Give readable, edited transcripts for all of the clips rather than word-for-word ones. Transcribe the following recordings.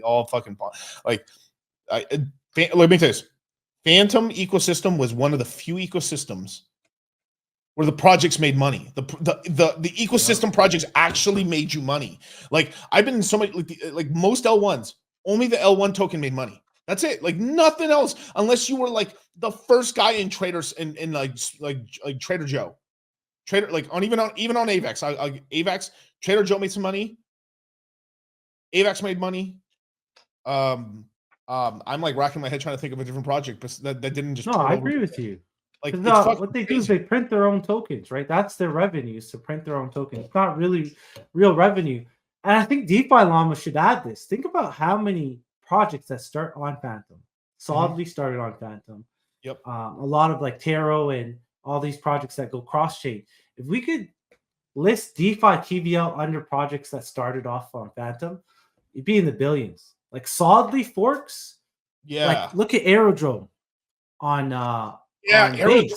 all fucking like let me tell you this. Phantom ecosystem was one of the few ecosystems where the projects made money. The ecosystem projects actually made you money. Like I've been in so many like most L1s, only the L1 token made money. That's it. Like nothing else, unless you were like the first guy in traders in like Trader Joe. Trader like on even on AVAX. AVAX, Trader Joe made some money. AVAX made money. I'm like racking my head trying to think of a different project, but that didn't just No, I agree with you. Like what they do is they print their own tokens, right? That's their revenue, is to print their own tokens. It's not really real revenue. And I think DeFi Llama should add this. Think about how many projects that start on Phantom, solidly started on Phantom. Yep. A lot of like Taro and all these projects that go cross chain. If we could list DeFi TVL under projects that started off on Phantom, you'd be in the billions. Like solidly forks. Yeah. Like look at Aerodrome on Aerodrome.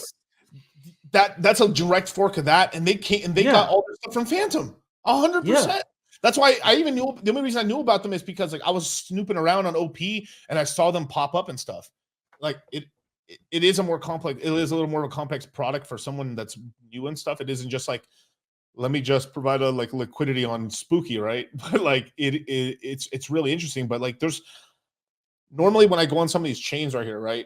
That's a direct fork of that, and they got all their stuff from Phantom. 100%. That's why I even knew. The only reason I knew about them is because like I was snooping around on OP and I saw them pop up and stuff. Like it is a more complex. It is a little more of a complex product for someone that's new and stuff. It isn't just like, let me just provide a like liquidity on Spooky, right? But like it's really interesting. But like there's normally when I go on some of these chains right here, right?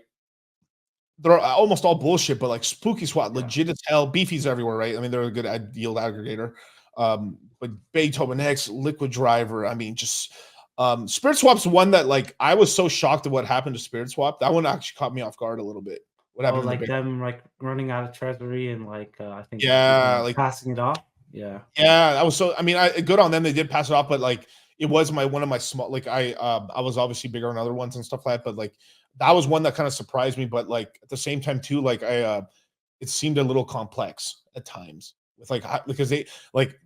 They're almost all bullshit, but like Spooky Swap, legit as hell. Beefy's everywhere, right? I mean, they're a good yield aggregator. But Beethoven X, Liquid Driver, I mean, just Spirit Swap's one that like I was so shocked at what happened to Spirit Swap. That one actually caught me off guard a little bit. What happened? Like them like running out of treasury and like I think like passing it off. Yeah, that was so. I mean, good on them. They did pass it off, but like it was one of my small. Like I was obviously bigger on other ones and stuff like that, but like that was one that kind of surprised me. But like at the same time too, like it seemed a little complex at times with like because they like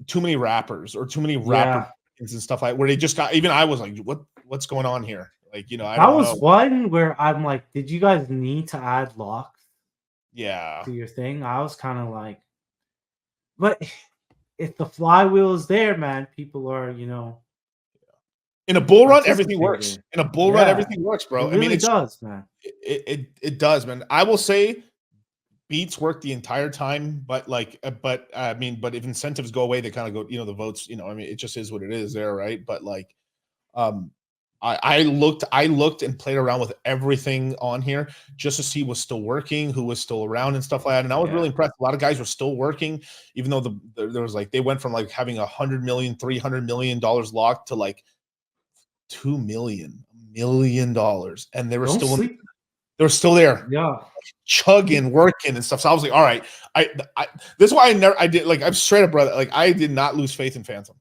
too many rappers or too many rapper and stuff like where they just got. Even I was like, what's going on here? Like I that was one where I'm like, did you guys need to add locks? Yeah, to your thing. I was kind of like, but if the flywheel is there, man, people are in a bull run, everything works. In a bull run, everything works, bro. It really does, man. It does, man. I will say beats work the entire time, but like, but if incentives go away, they kind of go, the votes, I mean, it just is what it is there, right? But like, I looked and played around with everything on here just to see what's still working, who was still around and stuff like that. And I was really impressed. A lot of guys were still working, even though there was like, they went from like having $100 million, $300 million locked to like $2 million, $1 million. And they were still there. Yeah. Chugging, working and stuff. So I was like, all right, this is why I'm straight up, brother. Like I did not lose faith in Phantom.